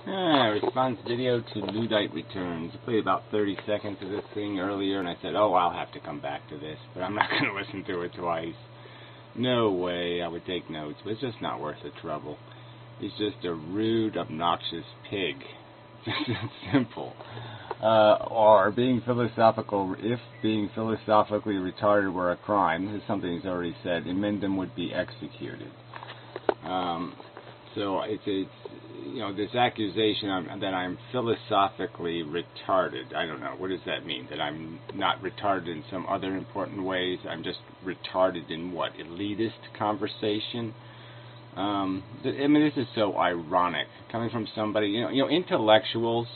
Response video to Luddite Returns. I played about 30 seconds of this thing earlier, and I said, oh, I'll have to come back to this, but I'm not going to listen to it twice. No way I would take notes, but it's just not worth the trouble. He's just a rude, obnoxious pig. Just simple. Or being philosophical, if being philosophically retarded were a crime, this is something he's already said, Inmendham would be executed. So it's this accusation that I'm philosophically retarded. I don't know. What does that mean? That I'm not retarded in some other important ways? I'm just retarded in what? Elitist conversation? I mean, this is so ironic. Coming from somebody, intellectuals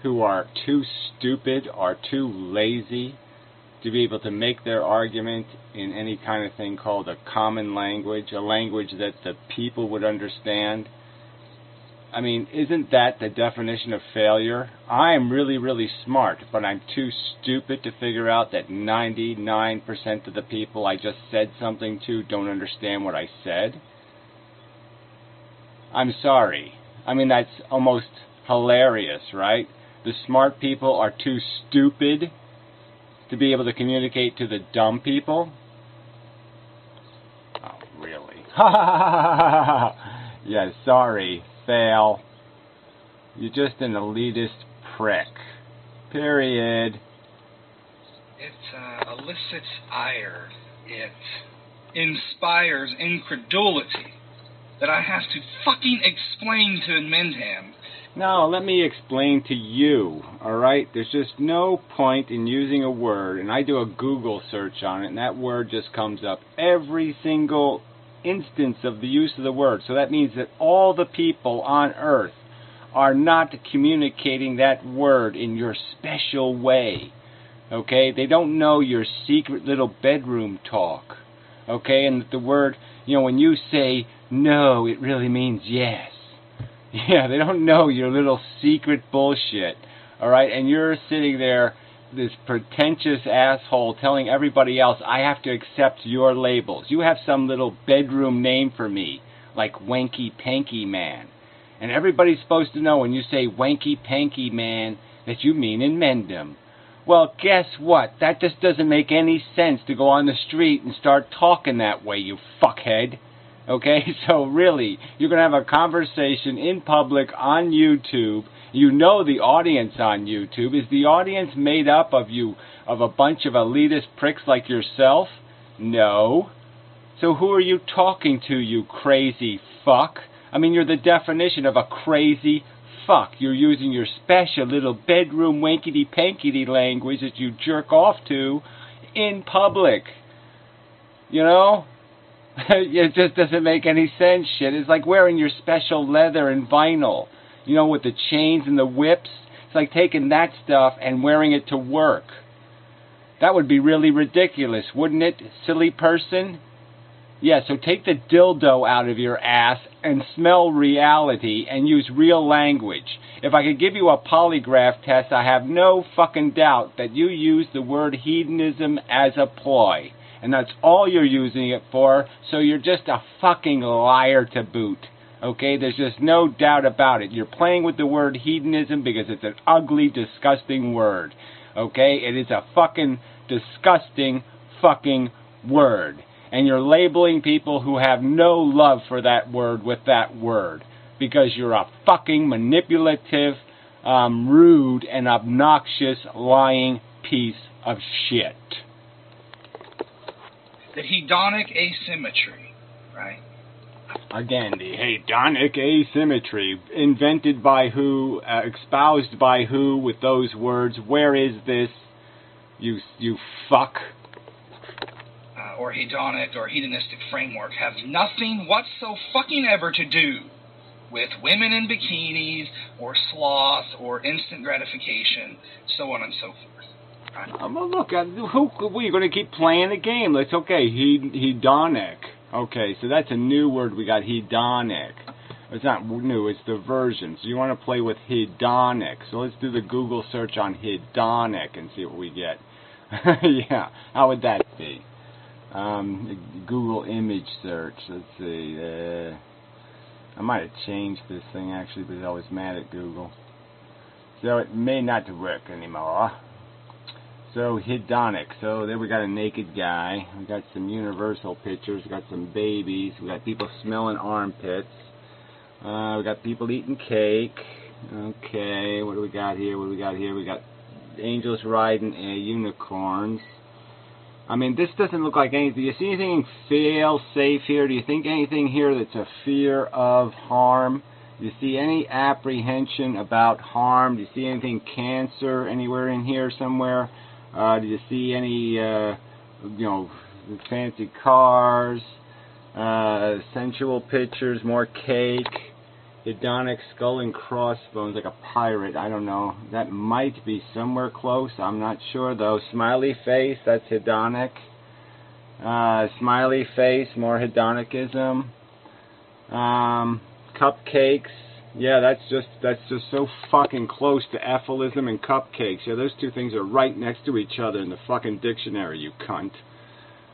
who are too stupid or too lazy to be able to make their argument in any kind of thing called a common language, a language that the people would understand. I mean, isn't that the definition of failure? I'm really, really smart, but I'm too stupid to figure out that 99% of the people I just said something to don't understand what I said. I'm sorry. I mean, that's almost hilarious, right? The smart people are too stupid to be able to communicate to the dumb people? Oh, really? Yeah, sorry. Fail. You're just an elitist prick. Period. It elicits ire. It inspires incredulity that I have to fucking explain to Inmendham. No, let me explain to you, alright? There's just no point in using a word, and I do a Google search on it, and that word just comes up every single instance of the use of the word. So that means that all the people on earth are not communicating that word in your special way, okay? They don't know your secret little bedroom talk, okay? And the word, when you say no, it really means yes. Yeah, they don't know your little secret bullshit, alright? And you're sitting there, this pretentious asshole, telling everybody else, I have to accept your labels. You have some little bedroom name for me, like Wanky Panky Man. And everybody's supposed to know when you say Wanky Panky Man that you mean Inmendham. Well, guess what? That just doesn't make any sense to go on the street and start talking that way, you fuckhead. Okay, so really, you're going to have a conversation in public on YouTube. You know the audience on YouTube. Is the audience made up of a bunch of elitist pricks like yourself? No. So who are you talking to, you crazy fuck? I mean, you're the definition of a crazy fuck. You're using your special little bedroom wankety-pankety language that you jerk off to in public. You know? It just doesn't make any sense, shit. It's like wearing your special leather and vinyl, with the chains and the whips. It's like taking that stuff and wearing it to work. That would be really ridiculous, wouldn't it, silly person? Yeah, so take the dildo out of your ass and smell reality and use real language. If I could give you a polygraph test, I have no fucking doubt that you use the word hedonism as a ploy. And that's all you're using it for, so you're just a fucking liar to boot. Okay, there's just no doubt about it. You're playing with the word hedonism because it's an ugly, disgusting word. Okay, it is a fucking disgusting fucking word. And you're labeling people who have no love for that word with that word. Because you're a fucking manipulative, rude, and obnoxious, lying piece of shit. The hedonic asymmetry, right? Again, the hedonic asymmetry, invented by who, espoused by who with those words? Where is this, you fuck? Or hedonic or hedonistic framework have nothing whatsoever to do with women in bikinis or sloth or instant gratification, so on and so forth. Well, look, we're going to keep playing the game. It's okay, hedonic. Okay, so that's a new word we got, hedonic. It's not new, it's the version. So you want to play with hedonic. So let's do the Google search on hedonic and see what we get. Yeah, how would that be? Google image search. Let's see. I might have changed this thing actually because I was mad at Google. So it may not work anymore. So hedonic. So there we got a naked guy. We got some universal pictures. We got some babies. We got people smelling armpits. We got people eating cake. Okay, what do we got here? What do we got here? We got angels riding unicorns. I mean, this doesn't look like anything. Do you see anything fail safe here? Do you think anything here that's a fear of harm? Do you see any apprehension about harm? Do you see anything cancer anywhere in here somewhere? Do you see any, fancy cars, sensual pictures, more cake, hedonic skull and crossbones like a pirate? I don't know. That might be somewhere close. I'm not sure though. Smiley face, that's hedonic. Smiley face, more hedonicism. Cupcakes. Yeah, that's just so fucking close to Efilism and cupcakes. Yeah, those two things are right next to each other in the fucking dictionary, you cunt.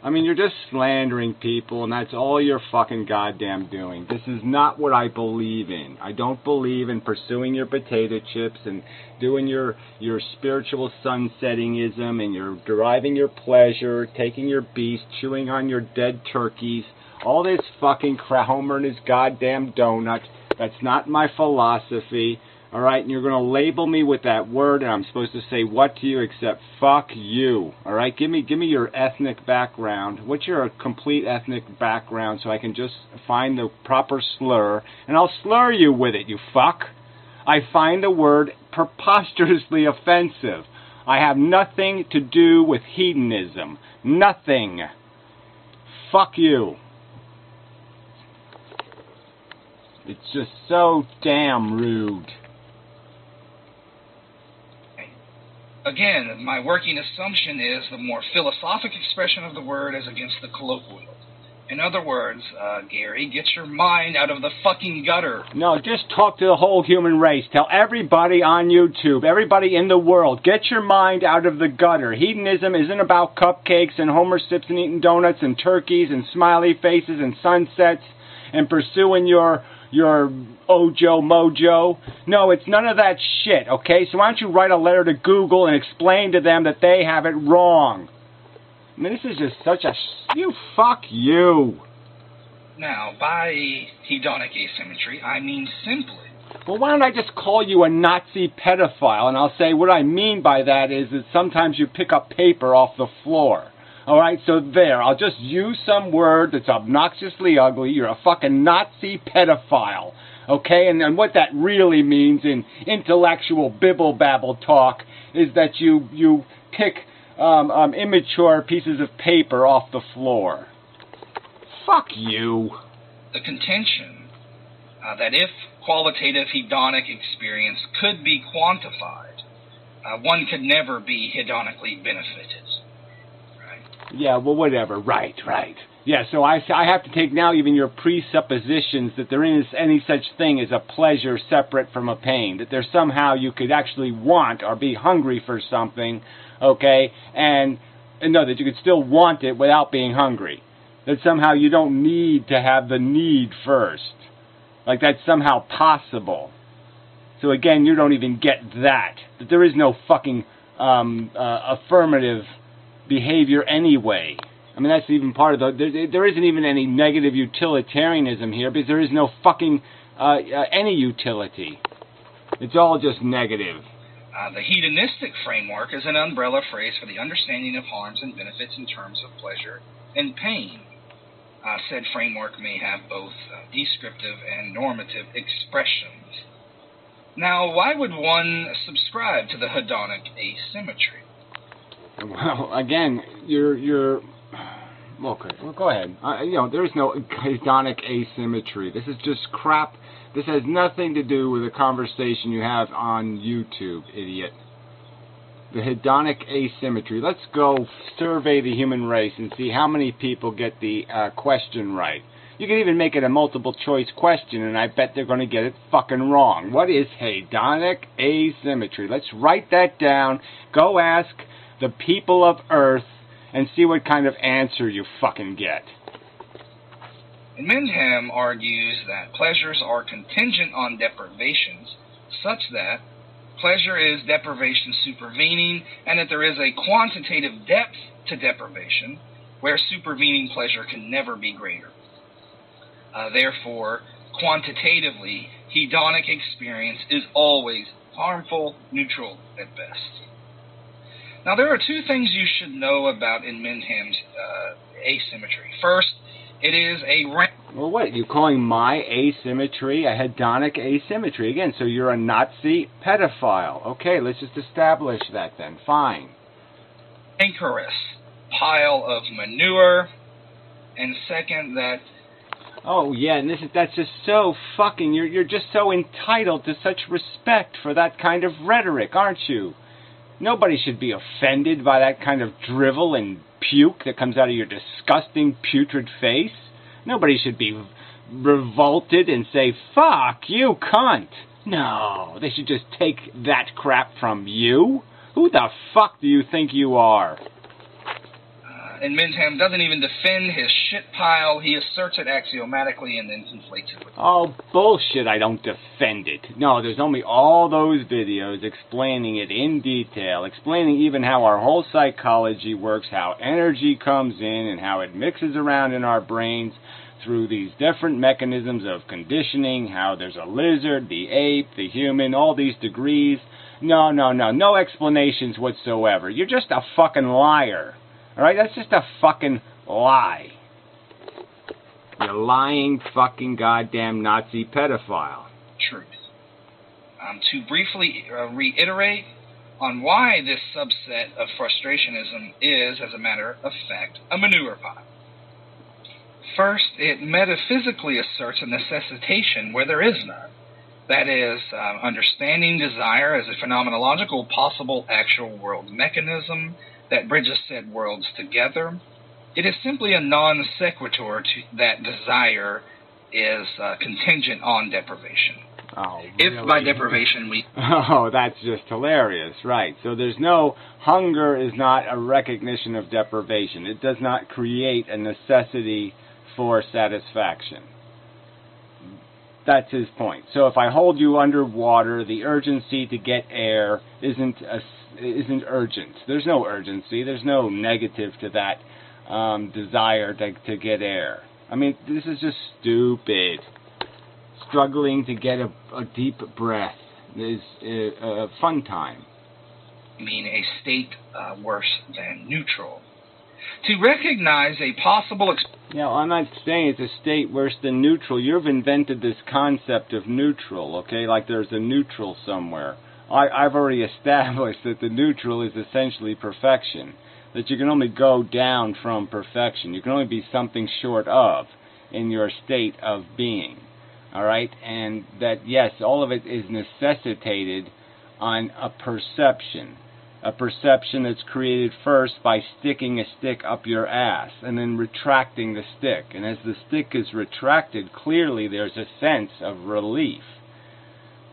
I mean, you're just slandering people, and that's all you're fucking goddamn doing. This is not what I believe in. I don't believe in pursuing your potato chips and doing your spiritual sunsettingism, and you're deriving your pleasure, taking your beast, chewing on your dead turkeys. All this fucking crap, Homer and his goddamn donut. That's not my philosophy, alright? And you're going to label me with that word, and I'm supposed to say what to you except fuck you, alright? Give me your ethnic background. What's your complete ethnic background so I can just find the proper slur, and I'll slur you with it, you fuck. I find the word preposterously offensive. I have nothing to do with hedonism. Nothing. Fuck you. It's just so damn rude. Again, my working assumption is the more philosophic expression of the word is against the colloquial. In other words, Gary, get your mind out of the fucking gutter. No, just talk to the whole human race. Tell everybody on YouTube, everybody in the world, get your mind out of the gutter. Hedonism isn't about cupcakes and Homer Simpson eating donuts and turkeys and smiley faces and sunsets and pursuing your Ojo Mojo. No, it's none of that shit, okay? So why don't you write a letter to Google and explain to them that they have it wrong? I mean, this is just such a... You fuck you. Now, by hedonic asymmetry, I mean simply... Well, why don't I just call you a Nazi pedophile, and I'll say what I mean by that is that sometimes you pick up paper off the floor. Alright, so there, I'll just use some word that's obnoxiously ugly. You're a fucking Nazi pedophile. Okay, and what that really means in intellectual bibble-babble talk is that you pick immature pieces of paper off the floor. Fuck you. The contention that if qualitative hedonic experience could be quantified, one could never be hedonically benefited. Yeah, well, whatever. Right. Yeah, so I have to take now even your presuppositions that there is any such thing as a pleasure separate from a pain, that there's somehow you could actually want or be hungry for something, okay, and no, that you could still want it without being hungry, that somehow you don't need to have the need first, like that's somehow possible. So again, you don't even get that there is no fucking affirmative behavior anyway. I mean, that's even part of the... There isn't even any negative utilitarianism here because there is no fucking any utility. It's all just negative. The hedonistic framework is an umbrella phrase for the understanding of harms and benefits in terms of pleasure and pain. Said framework may have both descriptive and normative expressions. Now, why would one subscribe to the hedonic asymmetry? Well, again, you're okay. Well, go ahead. There is no hedonic asymmetry. This is just crap. This has nothing to do with the conversation you have on YouTube, idiot. The hedonic asymmetry. Let's go survey the human race and see how many people get the question right. You can even make it a multiple choice question, and I bet they're going to get it fucking wrong. What is hedonic asymmetry? Let's write that down. Go ask the people of Earth and see what kind of answer you fucking get. Inmendham argues that pleasures are contingent on deprivations, such that pleasure is deprivation supervening, and that there is a quantitative depth to deprivation, where supervening pleasure can never be greater. Therefore, quantitatively, hedonic experience is always harmful, neutral at best. Now, there are two things you should know about Inmendham's asymmetry. First, it is a... Well, what, you calling my asymmetry a hedonic asymmetry? Again, so you're a Nazi pedophile. Okay, let's just establish that then. Fine. Rancorous pile of manure. And second, that... Oh, yeah, and that's just so fucking... You're just so entitled to such respect for that kind of rhetoric, aren't you? Nobody should be offended by that kind of drivel and puke that comes out of your disgusting, putrid face. Nobody should be revolted and say, fuck you, cunt. No, they should just take that crap from you. Who the fuck do you think you are? Inmendham doesn't even defend his shit pile. He asserts it axiomatically and then conflates it with... Oh, bullshit, I don't defend it. No, there's only all those videos explaining it in detail, explaining even how our whole psychology works, how energy comes in and how it mixes around in our brains through these different mechanisms of conditioning, how there's a lizard, the ape, the human, all these degrees. No explanations whatsoever. You're just a fucking liar. Alright, that's just a fucking lie. You lying fucking goddamn Nazi pedophile. Truth. To briefly reiterate on why this subset of frustrationism is, as a matter of fact, a manure pile. First, it metaphysically asserts a necessitation where there is none. That is, understanding desire as a phenomenological, possible, actual world mechanism that bridges said worlds together. It is simply a non sequitur to that desire is contingent on deprivation. Oh, really? If by deprivation we... Oh, that's just hilarious, right. So there's no... Hunger is not a recognition of deprivation. It does not create a necessity for satisfaction. That's his point. So if I hold you underwater, the urgency to get air isn't urgent. There's no urgency. There's no negative to that desire to get air. I mean, this is just stupid. Struggling to get a deep breath is a fun time. I mean, a state worse than neutral. To recognize a possible... I'm not saying it's a state worse than neutral. You've invented this concept of neutral, okay? Like there's a neutral somewhere. I've already established that the neutral is essentially perfection. That you can only go down from perfection. You can only be something short of in your state of being. Alright? And that, yes, all of it is necessitated on a perception. A perception that's created first by sticking a stick up your ass and then retracting the stick. And as the stick is retracted, clearly there's a sense of relief.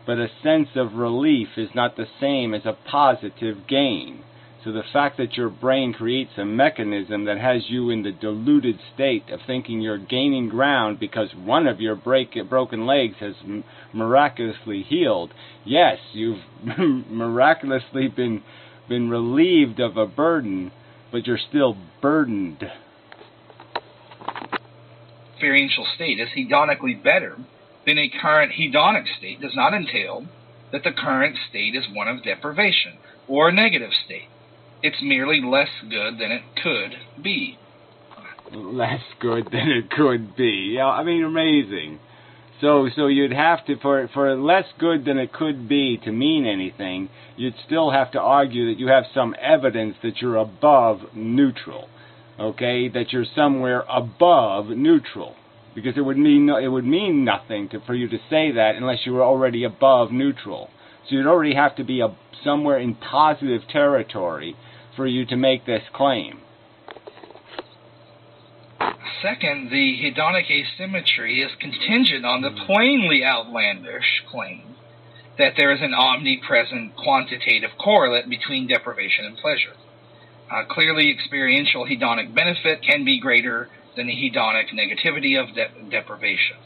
But a sense of relief is not the same as a positive gain. So the fact that your brain creates a mechanism that has you in the deluded state of thinking you're gaining ground because one of your broken legs has miraculously healed. Yes, you've miraculously been relieved of a burden, but you're still burdened. Experiential state is hedonically better than a current hedonic state does not entail that the current state is one of deprivation or a negative state. It's merely less good than it could be. Less good than it could be. Yeah, I mean, amazing. So you'd have to, for less good than it could be to mean anything, you'd still have to argue that you have some evidence that you're above neutral. Okay? That you're somewhere above neutral. Because it would mean nothing for you to say that unless you were already above neutral. So you'd already have to be somewhere in positive territory for you to make this claim. Second, the hedonic asymmetry is contingent on the plainly outlandish claim that there is an omnipresent quantitative correlate between deprivation and pleasure. Clearly, experiential hedonic benefit can be greater than the hedonic negativity of deprivation.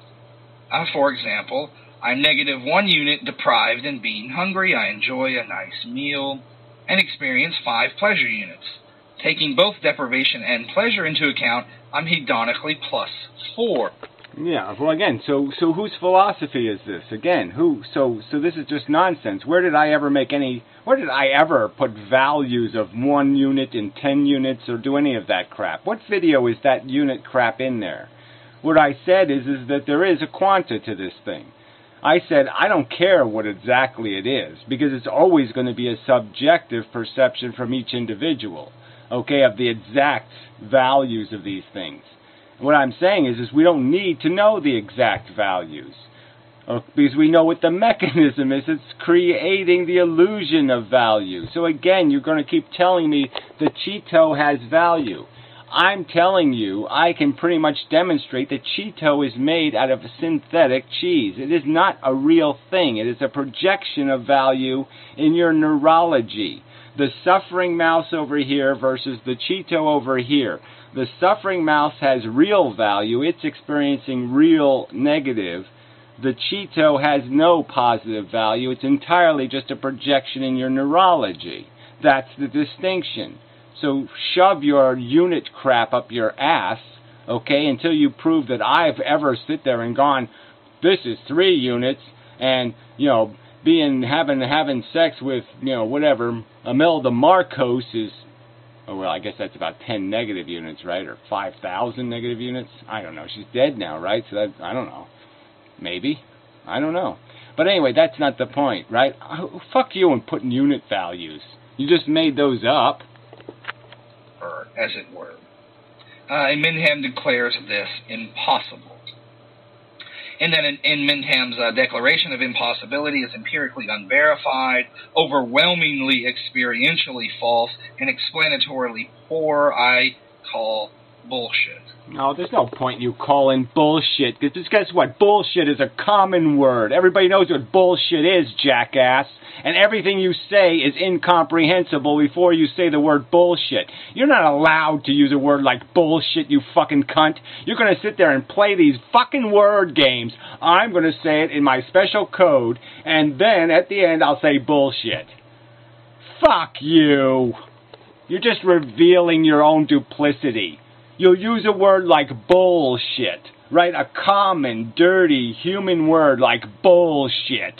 For example, I'm negative 1 unit deprived in being hungry. I enjoy a nice meal and experience 5 pleasure units. Taking both deprivation and pleasure into account, I'm hedonically plus 4. Yeah, well, again, so whose philosophy is this? Again, who? So this is just nonsense. Where did I ever put values of 1 unit in 10 units or do any of that crap? What video is that unit crap in there? What I said is that there is a quanta to this thing. I said I don't care what exactly it is, because it's always going to be a subjective perception from each individual, okay, of the exact values of these things. What I'm saying is we don't need to know the exact values, because we know what the mechanism is. It's creating the illusion of value. So again, you're going to keep telling me the Cheeto has value. I'm telling you, I can pretty much demonstrate that Cheeto is made out of synthetic cheese. It is not a real thing. It is a projection of value in your neurology. The suffering mouse over here versus the Cheeto over here. The suffering mouse has real value. It's experiencing real negative. The Cheeto has no positive value. It's entirely just a projection in your neurology. That's the distinction. So shove your unit crap up your ass, okay, until you prove that I've ever sit there and gone, this is 3 units, and, you know, having sex with, you know, whatever, Imelda Marcos is, oh, well, I guess that's about 10 negative units, right? Or 5,000 negative units? I don't know. She's dead now, right? So that, I don't know. Maybe. I don't know. But anyway, that's not the point, right? Fuck you and putting unit values. You just made those up. As it were. Inmendham declares this impossible. And then Inmendham's declaration of impossibility is empirically unverified, overwhelmingly experientially false, and explanatorily poor. I call bullshit. No, there's no point in you calling bullshit, because guess what? Bullshit is a common word. Everybody knows what bullshit is, jackass. And everything you say is incomprehensible before you say the word bullshit. You're not allowed to use a word like bullshit, you fucking cunt. You're going to sit there and play these fucking word games. I'm going to say it in my special code, and then at the end I'll say bullshit. Fuck you. You're just revealing your own duplicity. You'll use a word like bullshit, right? A common, dirty, human word like bullshit,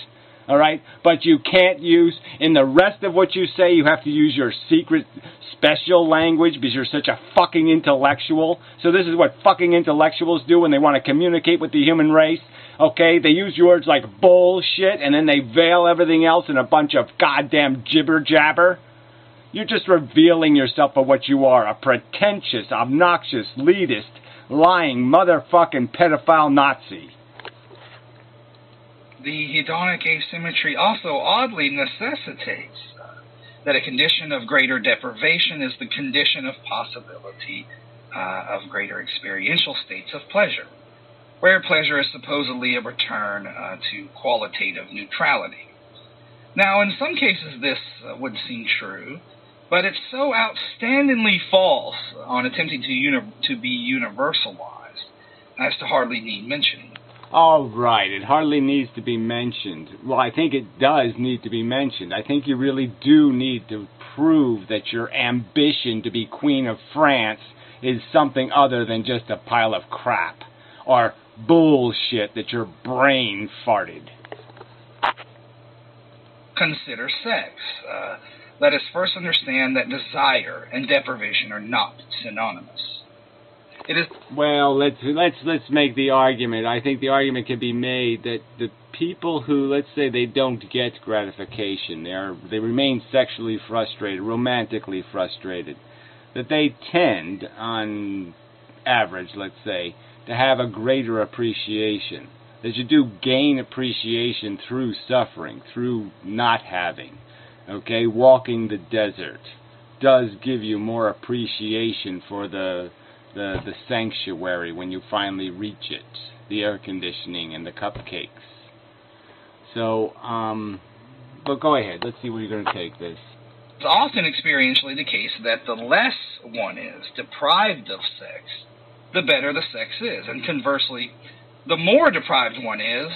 all right? But you can't use, in the rest of what you say, you have to use your secret special language because you're such a fucking intellectual. So this is what fucking intellectuals do when they want to communicate with the human race, okay? They use words like bullshit, and then they veil everything else in a bunch of goddamn jibber-jabber. You're just revealing yourself for what you are, a pretentious, obnoxious, elitist, lying, motherfucking pedophile Nazi. The hedonic asymmetry also oddly necessitates that a condition of greater deprivation is the condition of possibility of greater experiential states of pleasure, where pleasure is supposedly a return to qualitative neutrality. Now, in some cases this would seem true, but it's so outstandingly false on attempting to be universalized as to hardly need mentioning. All right, it hardly needs to be mentioned. Well, I think it does need to be mentioned. I think you really do need to prove that your ambition to be Queen of France is something other than just a pile of crap or bullshit that your brain farted. Consider sex. Let us first understand that desire and deprivation are not synonymous. It is well. Let's make the argument. I think the argument can be made that the people who, let's say, they don't get gratification, they remain sexually frustrated, romantically frustrated, that they tend, on average, let's say, to have a greater appreciation. That you do gain appreciation through suffering, through not having. Okay, walking the desert does give you more appreciation for the sanctuary when you finally reach it, the air conditioning and the cupcakes. So, but go ahead. Let's see where you're going to take this. It's often experientially the case that the less one is deprived of sex, the better the sex is. And conversely, the more deprived one is,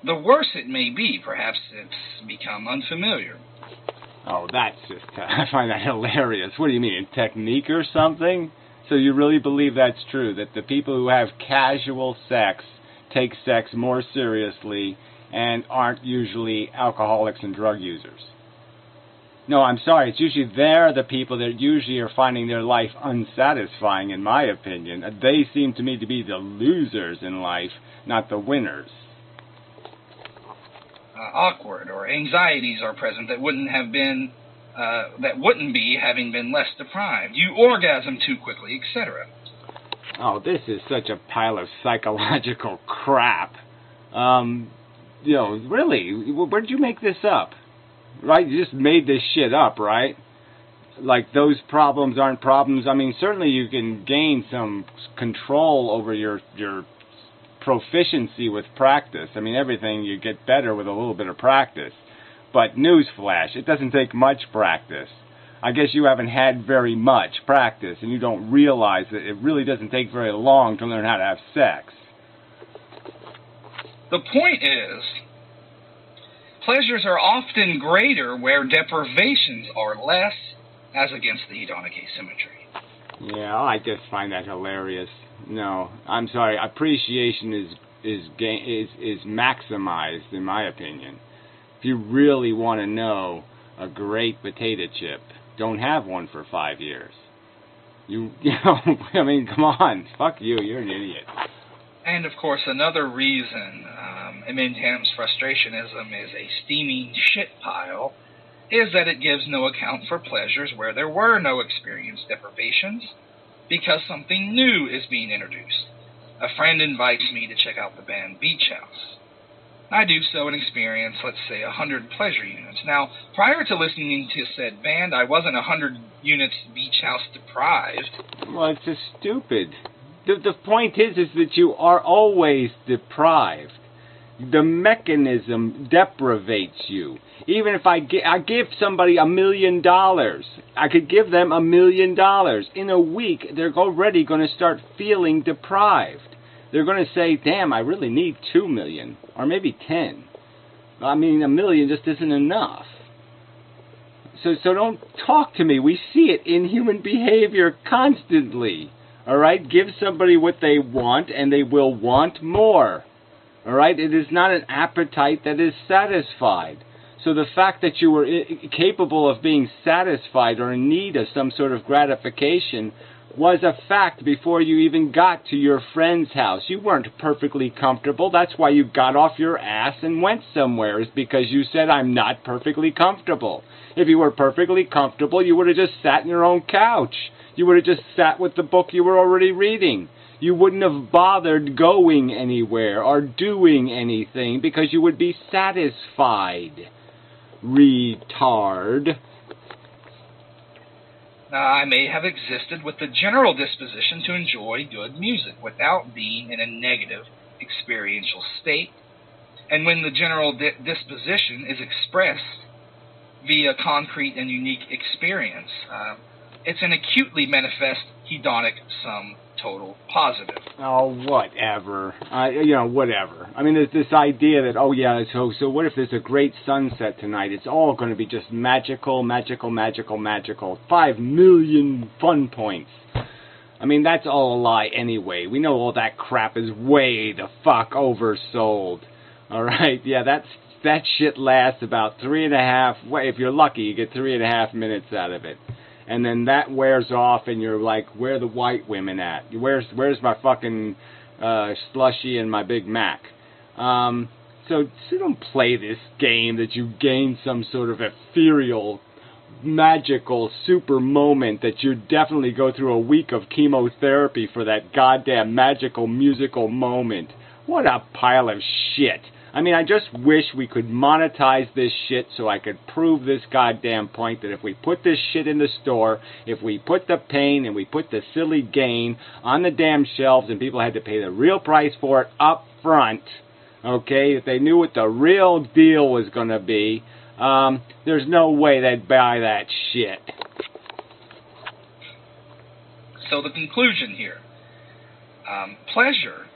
the worse it may be. Perhaps it's become unfamiliar. Oh, that's just, I find that hilarious. What do you mean, a technique or something? So you really believe that's true, that the people who have casual sex take sex more seriously and aren't usually alcoholics and drug users? No, I'm sorry, it's usually they're the people that usually are finding their life unsatisfying, in my opinion. They seem to me to be the losers in life, not the winners. Awkward or anxieties are present that wouldn't be having been less deprived. You orgasm too quickly, etc. Oh, this is such a pile of psychological crap. Really, where'd you make this up? Right, you just made this shit up, right? Like those problems aren't problems. I mean, certainly you can gain some control over your proficiency with practice. I mean, everything you get better with a little bit of practice. But newsflash, it doesn't take much practice. I guess you haven't had very much practice, and you don't realize that it really doesn't take very long to learn how to have sex. The point is, pleasures are often greater where deprivations are less, as against the hedonic asymmetry. Yeah, I just find that hilarious. No, I'm sorry. Appreciation is maximized, in my opinion. If you really want to know a great potato chip, don't have one for 5 years. You know, I mean, come on. Fuck you. You're an idiot. And, of course, another reason Inmendham's frustrationism is a steaming shit pile is that it gives no account for pleasures where there were no experienced deprivations, because something new is being introduced. A friend invites me to check out the band Beach House. I do so and experience, let's say, 100 pleasure units. Now, prior to listening to said band, I wasn't 100 units Beach House deprived. Well, it's just stupid. The point is that you are always deprived. The mechanism deprivates you. Even if I give somebody $1 million, I could give them $1 million. In a week, they're already going to start feeling deprived. They're going to say, damn, I really need 2 million, or maybe 10. I mean, $1 million just isn't enough. So don't talk to me. We see it in human behavior constantly. All right? Give somebody what they want, and they will want more. All right? It is not an appetite that is satisfied. So the fact that you were capable of being satisfied or in need of some sort of gratification was a fact before you even got to your friend's house. You weren't perfectly comfortable. That's why you got off your ass and went somewhere, is because you said, I'm not perfectly comfortable. If you were perfectly comfortable, you would have just sat in your own couch. You would have just sat with the book you were already reading. You wouldn't have bothered going anywhere or doing anything because you would be satisfied. Retard. I may have existed with the general disposition to enjoy good music without being in a negative experiential state. And when the general disposition is expressed via concrete and unique experience, it's an acutely manifest hedonic sum total positive. Oh, whatever. Whatever. I mean, there's this idea that, oh yeah, so what if there's a great sunset tonight? It's all going to be just magical, magical, magical, magical. 5 million fun points. I mean, that's all a lie anyway. We know all that crap is way the fuck oversold. All right? Yeah, that shit lasts about 3.5. If you're lucky, you get 3.5 minutes out of it. And then that wears off, and you're like, where are the white women at? Where's my fucking slushy and my Big Mac? So don't play this game that you gain some sort of ethereal, magical, super moment that you definitely go through a week of chemotherapy for that goddamn magical musical moment. What a pile of shit. I mean, I just wish we could monetize this shit so I could prove this goddamn point that if we put this shit in the store, if we put the pain and we put the silly gain on the damn shelves and people had to pay the real price for it up front, okay, if they knew what the real deal was going to be, there's no way they'd buy that shit. So the conclusion here. Pleasure,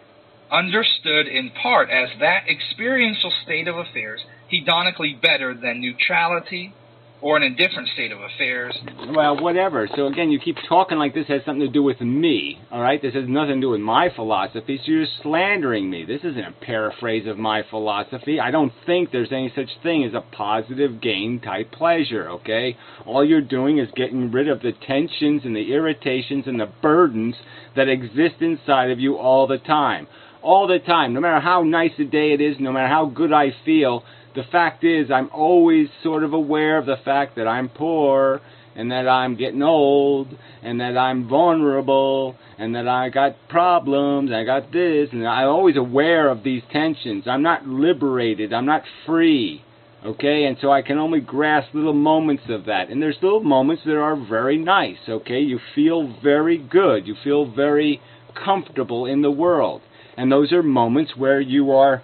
understood in part as that experiential state of affairs hedonically better than neutrality or an indifferent state of affairs. Well, whatever. So again, you keep talking like this has something to do with me, all right? This has nothing to do with my philosophy, so you're slandering me. This isn't a paraphrase of my philosophy. I don't think there's any such thing as a positive gain-type pleasure, okay? All you're doing is getting rid of the tensions and the irritations and the burdens that exist inside of you all the time. All the time. No matter how nice a day it is, no matter how good I feel, the fact is, I'm always sort of aware of the fact that I'm poor, and that I'm getting old, and that I'm vulnerable, and that I got problems, I got this, and I'm always aware of these tensions. I'm not liberated, I'm not free, okay? And so I can only grasp little moments of that. And there's little moments that are very nice, okay? You feel very good, you feel very comfortable in the world. And those are moments where you are,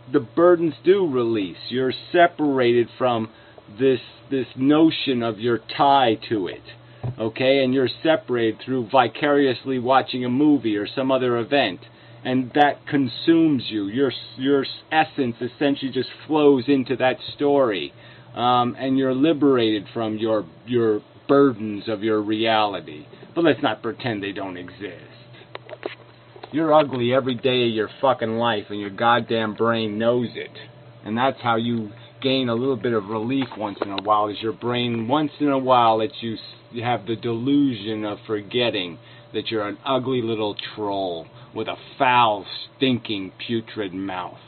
the burdens do release. You're separated from this notion of your tie to it, okay? And you're separated through vicariously watching a movie or some other event, and that consumes you. Your essence essentially just flows into that story, and you're liberated from your burdens of your reality. But let's not pretend they don't exist. You're ugly every day of your fucking life, and your goddamn brain knows it. And that's how you gain a little bit of relief once in a while, is your brain once in a while lets you have the delusion of forgetting that you're an ugly little troll with a foul, stinking, putrid mouth.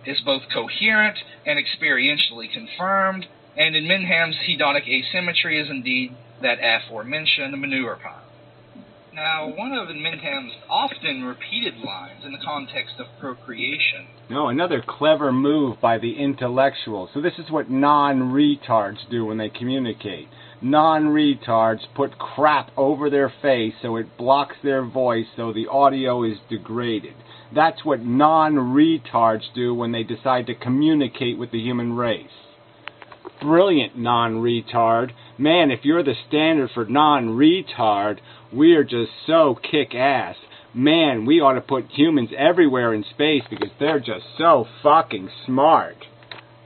Is both coherent and experientially confirmed, and Inmendham's hedonic asymmetry is indeed that aforementioned manure pile. Now, one of Inmendham's often repeated lines in the context of procreation. No, another clever move by the intellectual. So this is what non-retards do when they communicate. Non-retards put crap over their face so it blocks their voice so the audio is degraded. That's what non-retards do when they decide to communicate with the human race. Brilliant non-retard. Man, if you're the standard for non-retard, we are just so kick-ass. Man, we ought to put humans everywhere in space because they're just so fucking smart.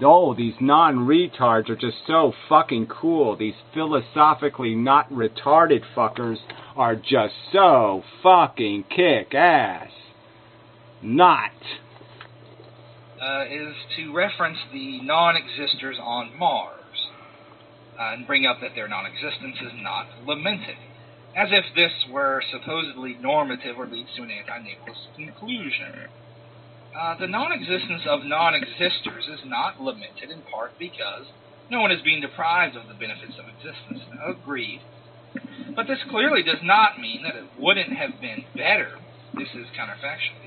Oh, these non-retards are just so fucking cool. These philosophically not retarded fuckers are just so fucking kick-ass. Not. Is to reference the non-existers on Mars, and bring up that their non-existence is not lamented, as if this were supposedly normative or leads to an anti-natalist conclusion. The non-existence of non-existers is not lamented in part because no one is being deprived of the benefits of existence. Agreed. But this clearly does not mean that it wouldn't have been better. This is counterfactual.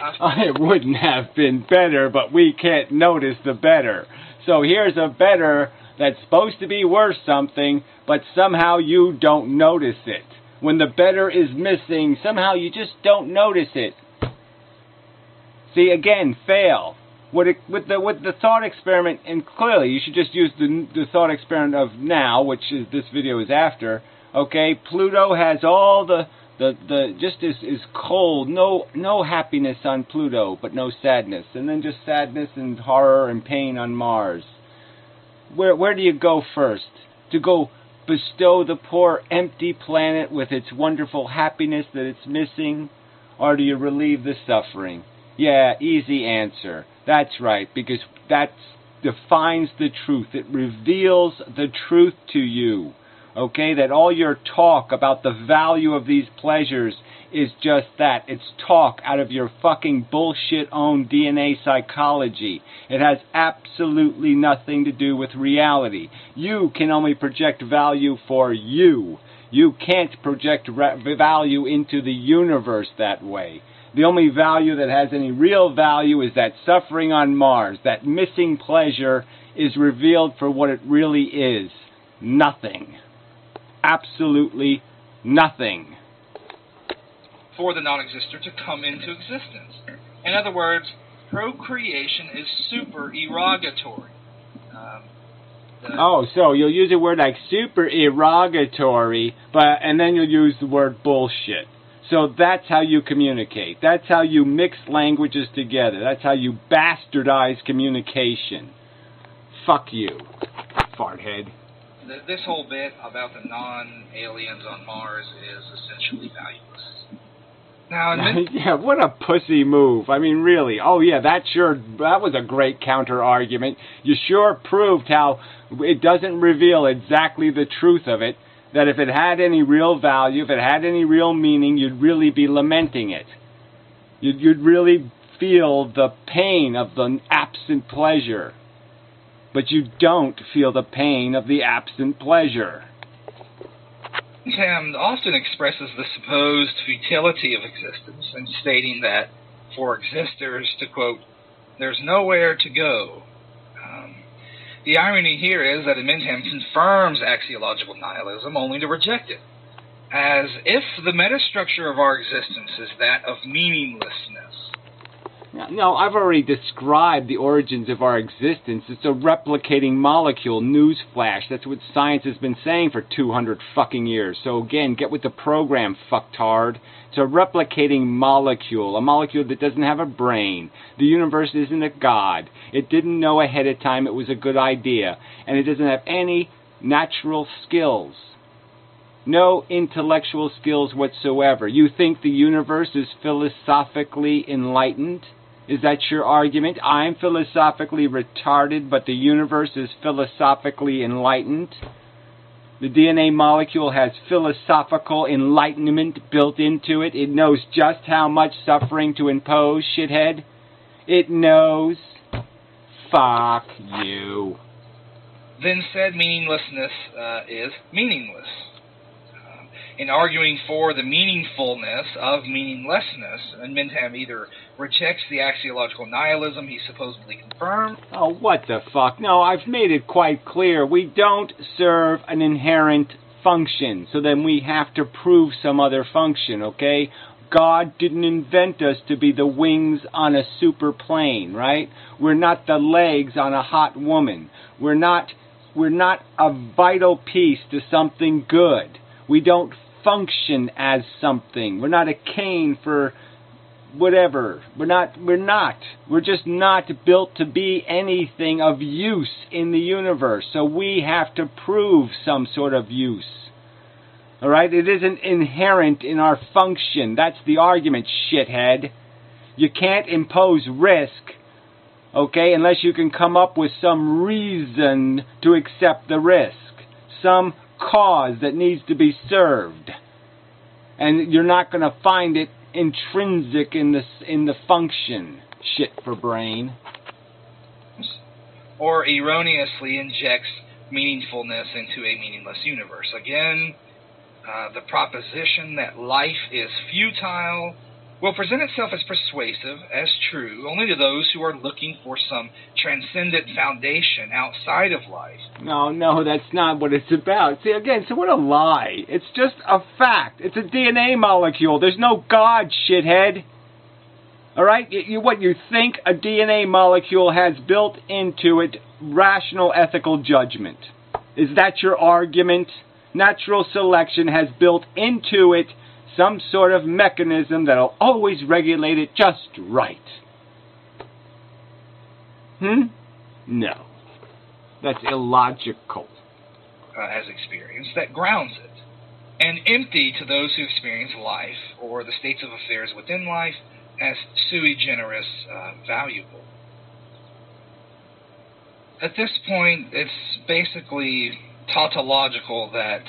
It wouldn't have been better, but we can't notice the better. So here's a better that's supposed to be worth something, but somehow you don't notice it. When the better is missing, somehow you just don't notice it. See, again, fail. With the thought experiment, and clearly you should just use the thought experiment of now, which is this video is after. Okay, Pluto has all the just is cold, no happiness on Pluto, but no sadness, and then just sadness and horror and pain on Mars. Where do you go first? To go bestow the poor empty planet with its wonderful happiness that it's missing, or do you relieve the suffering? Yeah, easy answer. That's right, because that defines the truth. It reveals the truth to you. Okay, that all your talk about the value of these pleasures is just that. It's talk out of your fucking bullshit-owned DNA psychology. It has absolutely nothing to do with reality. You can only project value for you. You can't project value into the universe that way. The only value that has any real value is that suffering on Mars. That missing pleasure is revealed for what it really is. Nothing. Absolutely nothing. For the non-exister to come into existence. In other words, procreation is supererogatory. So you'll use a word like supererogatory, and then you'll use the word bullshit. So that's how you communicate. That's how you mix languages together. That's how you bastardize communication. Fuck you, farthead. This whole bit about the non-aliens on Mars is essentially valueless. Now, yeah, what a pussy move. I mean, really. Oh, yeah, that was a great counter-argument. You sure proved how it doesn't reveal exactly the truth of it, that if it had any real value, if it had any real meaning, you'd really be lamenting it. You'd really feel the pain of the absent pleasure. But you don't feel the pain of the absent pleasure. Inmendham often expresses the supposed futility of existence in stating that, for existers, to quote, there's nowhere to go. The irony here is that Inmendham confirms axiological nihilism only to reject it, as if the metastructure of our existence is that of meaninglessness. No, I've already described the origins of our existence. It's a replicating molecule. Newsflash. That's what science has been saying for 200 fucking years. So again, get with the program, fucktard. It's a replicating molecule. A molecule that doesn't have a brain. The universe isn't a god. It didn't know ahead of time it was a good idea. And it doesn't have any natural skills. No intellectual skills whatsoever. You think the universe is philosophically enlightened? Is that your argument? I'm philosophically retarded, but the universe is philosophically enlightened? The DNA molecule has philosophical enlightenment built into it. It knows just how much suffering to impose, shithead. It knows. Fuck you. Then said meaninglessness is meaningless. In arguing for the meaningfulness of meaninglessness, Inmendham either rejects the axiological nihilism he supposedly confirmed. Oh, what the fuck? No, I've made it quite clear. We don't serve an inherent function, so then we have to prove some other function, okay? God didn't invent us to be the wings on a super plane, right? We're not the legs on a hot woman. We're not a vital piece to something good. We don't function as something. We're not a cane for whatever. We're just not built to be anything of use in the universe. So we have to prove some sort of use. All right? It isn't inherent in our function. That's the argument, shithead. You can't impose risk, okay, unless you can come up with some reason to accept the risk. Some cause that needs to be served, and you're not going to find it intrinsic in the function. Shit for brain. Or erroneously injects meaningfulness into a meaningless universe. Again, the proposition that life is futile will present itself as persuasive, as true, only to those who are looking for some transcendent foundation outside of life. No, that's not what it's about. See, again, so what a lie. It's just a fact. It's a DNA molecule. There's no God, shithead. All right? What you think a DNA molecule has built into it, rational ethical judgment. Is that your argument? Natural selection has built into it some sort of mechanism that'll always regulate it just right. No. That's illogical. As experience that grounds it, and empty to those who experience life or the states of affairs within life as sui generis valuable. At this point, it's basically tautological that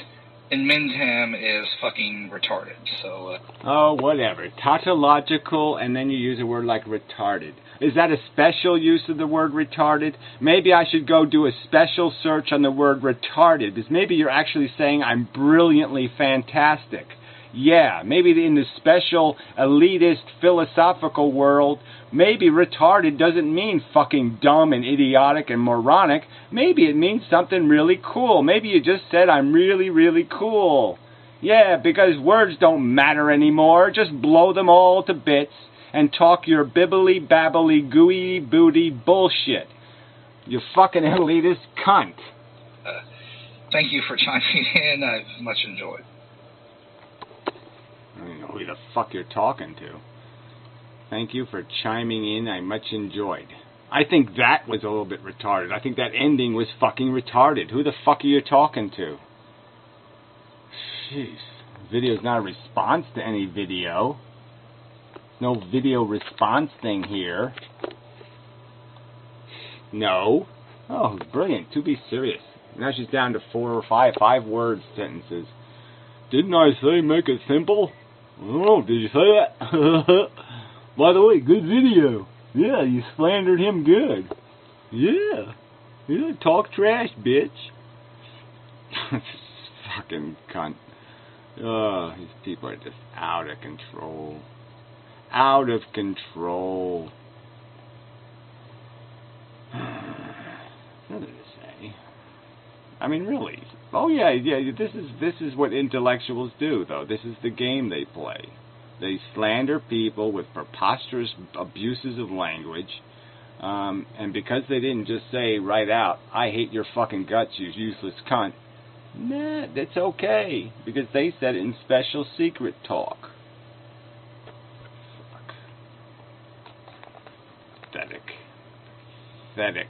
Inmendham is fucking retarded, so... Oh, whatever. Tautological, and then you use a word like retarded. Is that a special use of the word retarded? Maybe I should go do a special search on the word retarded, because maybe you're actually saying I'm brilliantly fantastic. Yeah, maybe in the special elitist philosophical world, maybe retarded doesn't mean fucking dumb and idiotic and moronic. Maybe it means something really cool. Maybe you just said I'm really, really cool. Yeah, because words don't matter anymore. Just blow them all to bits and talk your bibbly-babbly, gooey-booty bullshit. You fucking elitist cunt. Thank you for chiming in. I've much enjoyed. I don't know who the fuck you're talking to. Thank you for chiming in. I much enjoyed. I think that was a little bit retarded. I think that ending was fucking retarded. Who the fuck are you talking to? Jeez. Video's not a response to any video. No video response thing here. No. Oh, brilliant. To be serious. Now she's down to 4 or 5 word sentences. Didn't I say make it simple? Oh, did you say that? By the way, good video. Yeah, you slandered him good. Yeah. Yeah, talk trash, bitch. Fucking cunt. Oh, these people are just out of control. Out of control. Nothing to say. I mean, really. Oh yeah. This is what intellectuals do, though. This is the game they play. They slander people with preposterous abuses of language, and because they didn't just say right out, "I hate your fucking guts, you useless cunt." Nah, that's okay, because they said it in special secret talk. Fuck. Pathetic. Pathetic.